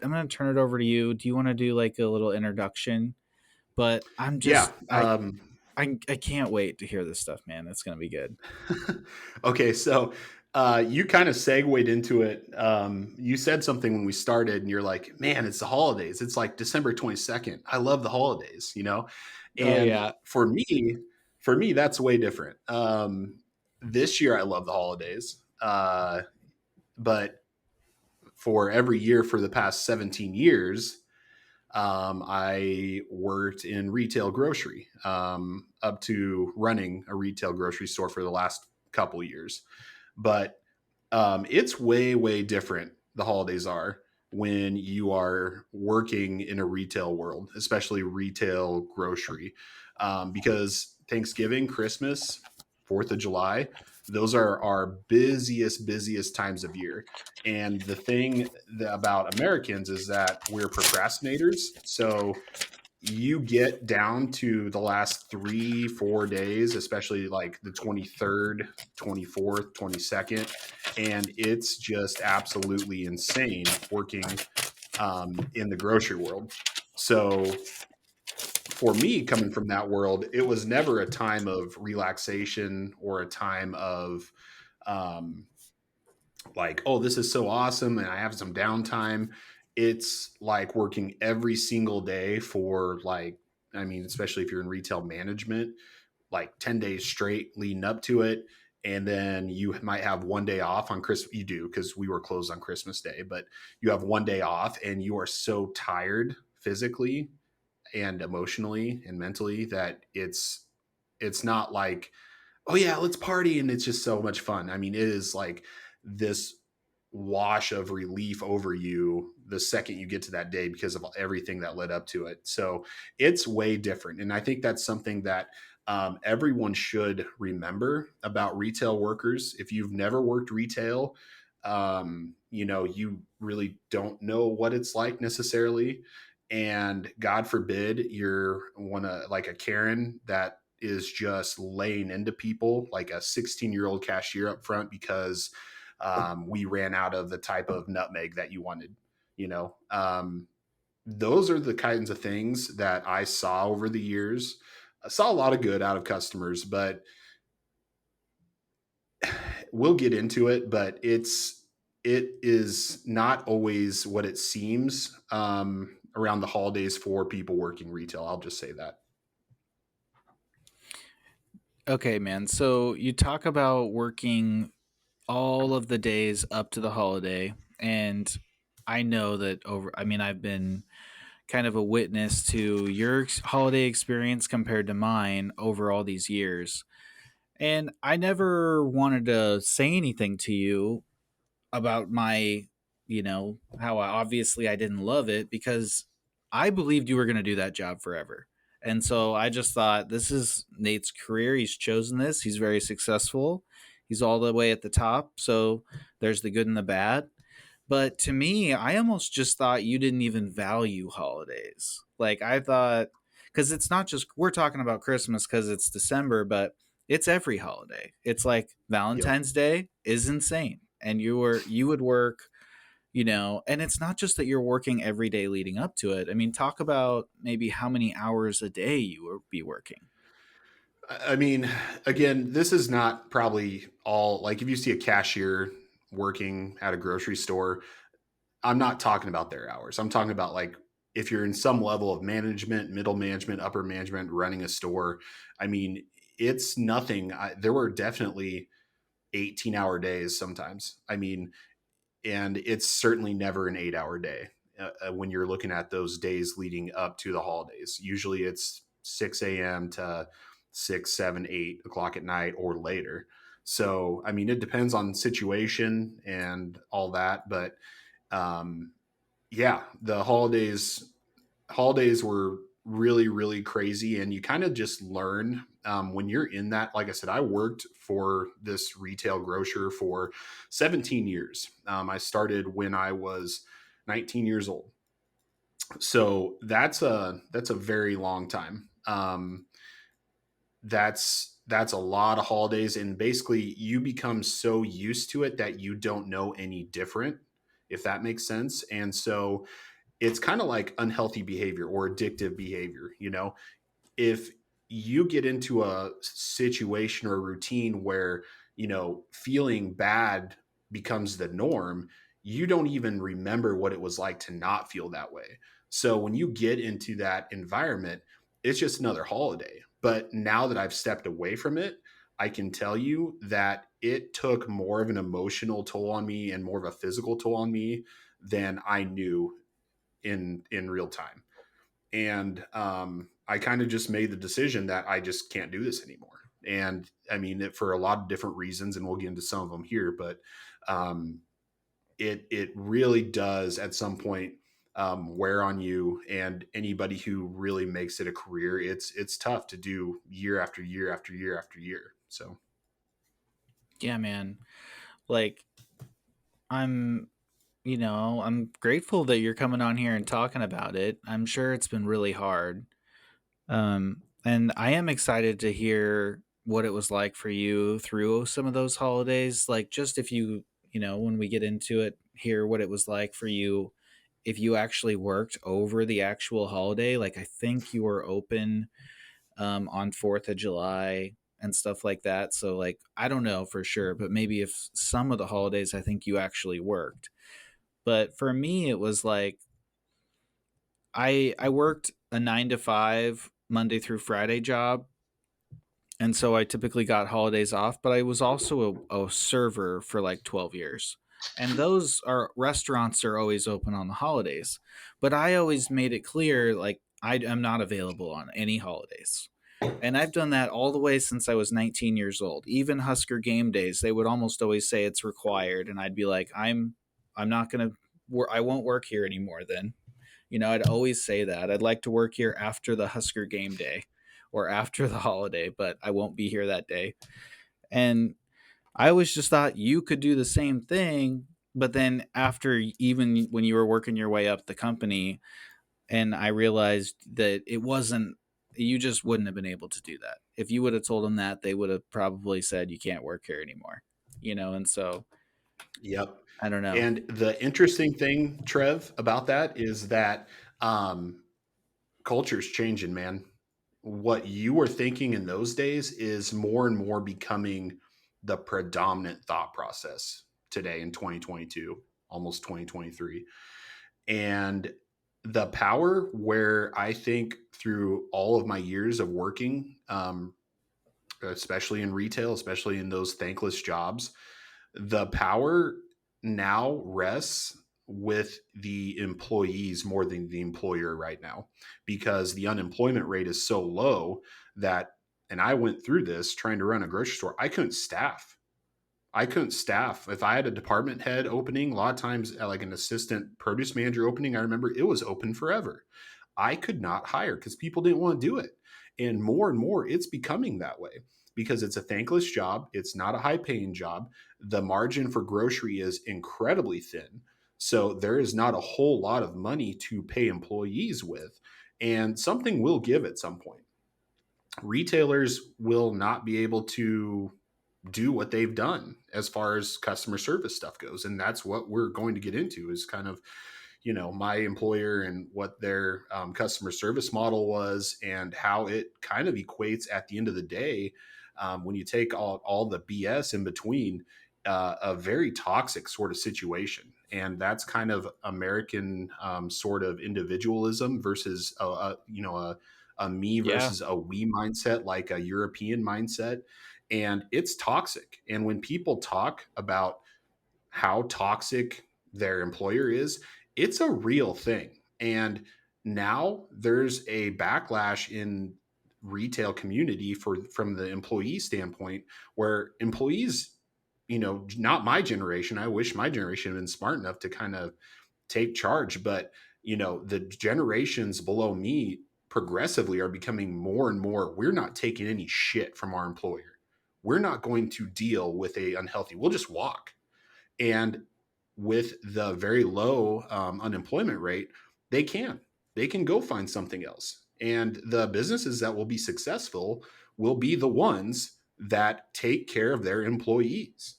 turn it over to you. Do you want to do like a little introduction? But Yeah. I can't wait to hear this stuff, man. It's gonna be good. Okay. So you kind of segued into it. You said something when we started, and you're like, man, it's the holidays. It's like December 22nd. I love the holidays, you know? Oh And yeah. for me, that's way different. This year, I love the holidays. But for every year for the past 17 years, I worked in retail grocery, up to running a retail grocery store for the last couple years. But it's way, way different. The holidays are when you are working in a retail world, especially retail grocery, because Thanksgiving, Christmas, 4th of July, those are our busiest times of year. And the thing about Americans is that we're procrastinators. So you get down to the last 3, 4 days, especially like the 23rd, 24th, 22nd, and it's just absolutely insane working in the grocery world. So for me, coming from that world, it was never a time of relaxation or a time of um, like, oh, this is so awesome and I have some downtime. It's like working every single day for like, I mean, especially if you're in retail management, like 10 days straight leading up to it. And then you might have one day off on Christmas. You do, because we were closed on Christmas Day, but you have one day off and you are so tired physically and emotionally and mentally that it's not like, oh yeah, let's party and it's just so much fun. I mean, it is like this wash of relief over you the second you get to that day because of everything that led up to it. So it's way different. And I think that's something that everyone should remember about retail workers. If you've never worked retail, you really don't know what it's like necessarily. And God forbid you're one of like a Karen that is just laying into people like a 16-year-old cashier up front because we ran out of the type of nutmeg that you wanted. You know, those are the kinds of things that I saw over the years. I saw a lot of good out of customers, but we'll get into it. But it is not always what it seems around the holidays for people working retail. I'll just say that. Okay, man. So you talk about working all of the days up to the holiday, and I know that I've been kind of a witness to your holiday experience compared to mine over all these years. And I never wanted to say anything to you about how obviously I didn't love it because I believed you were going to do that job forever. And so I just thought, this is Nate's career. He's chosen this. He's very successful. He's all the way at the top. So there's the good and the bad. But to me, I almost just thought you didn't even value holidays. Like I thought, because it's not just we're talking about Christmas because it's December, but it's every holiday. It's like Yep. Valentine's Day is insane, and you would work, and it's not just that you're working every day leading up to it. I mean, talk about maybe how many hours a day you would be working. I mean, again, this is not probably all like if you see a cashier working at a grocery store, I'm not talking about their hours. I'm talking about like if you're in some level of management, middle management, upper management, running a store. I mean, it's nothing. There were definitely 18-hour days sometimes. I mean, and it's certainly never an 8-hour day when you're looking at those days leading up to the holidays. Usually it's 6 a.m. to 6, 7, 8 o'clock at night or later. So, I mean, it depends on situation and all that, but um, yeah, the holidays were really really crazy, and you kind of just learn when you're in that. Like I said, I worked for this retail grocer for 17 years. I started when I was 19 years old, so that's a very long time. That's a lot of holidays, and basically you become so used to it that you don't know any different, if that makes sense. And so it's kind of like unhealthy behavior or addictive behavior. If you get into a situation or a routine where, feeling bad becomes the norm, you don't even remember what it was like to not feel that way. So when you get into that environment, it's just another holiday. But now that I've stepped away from it, I can tell you that it took more of an emotional toll on me and more of a physical toll on me than I knew in real time. And I kind of just made the decision that I just can't do this anymore. And I mean, for a lot of different reasons, and we'll get into some of them here, but um, it really does at some point wear on you. And anybody who really makes it a career, it's tough to do year after year after year after year. So Yeah, man. Like, I'm, I'm grateful that you're coming on here and talking about it. I'm sure it's been really hard. And I am excited to hear what it was like for you through some of those holidays. Like, just if you, when we get into it, hear what it was like for you if you actually worked over the actual holiday. Like, I think you were open on 4th of July and stuff like that. So, like, I don't know for sure, but maybe if some of the holidays, I think you actually worked. But for me, it was like I worked a 9 to 5 Monday through Friday job, and so I typically got holidays off. But I was also a server for like 12 years, and those are restaurants are always open on the holidays. But I always made it clear like I am not available on any holidays. And I've done that all the way since I was 19 years old. Even Husker game days, they would almost always say it's required, and I'd be like, I'm not gonna, I won't work here anymore. Then, I'd always say that I'd like to work here after the Husker game day or after the holiday, but I won't be here that day. And I always just thought you could do the same thing, but then after even when you were working your way up the company, and I realized that it wasn't, you just wouldn't have been able to do that. If you would have told them that, they would have probably said you can't work here anymore. And so yep. I don't know. And the interesting thing, Trev, about that is that um, culture's changing, man. What you were thinking in those days is more and more becoming the predominant thought process today in 2022, almost 2023. And the power where I think through all of my years of working, especially in retail, especially in those thankless jobs, the power now rests with the employees more than the employer right now, because the unemployment rate is so low that, and I went through this trying to run a grocery store, I couldn't staff. If I had a department head opening, a lot of times like an assistant produce manager opening, I remember it was open forever. I could not hire because people didn't want to do it. And more, it's becoming that way because it's a thankless job. It's not a high paying job. The margin for grocery is incredibly thin. So there is not a whole lot of money to pay employees with. And something will give at some point. Retailers will not be able to do what they've done as far as customer service stuff goes. And that's what we're going to get into is kind of, my employer and what their customer service model was and how it kind of equates at the end of the day, when you take all the BS in between, a very toxic sort of situation. And that's kind of American sort of individualism versus a me Yeah. versus a we mindset, like a European mindset. And it's toxic. And when people talk about how toxic their employer is, it's a real thing. And now there's a backlash in retail community from the employee standpoint where employees, not my generation, I wish my generation had been smart enough to kind of take charge, but the generations below me progressively are becoming more and more, we're not taking any shit from our employer. We're not going to deal with a unhealthy, we'll just walk. And with the very low unemployment rate, they can go find something else. And the businesses that will be successful will be the ones that take care of their employees.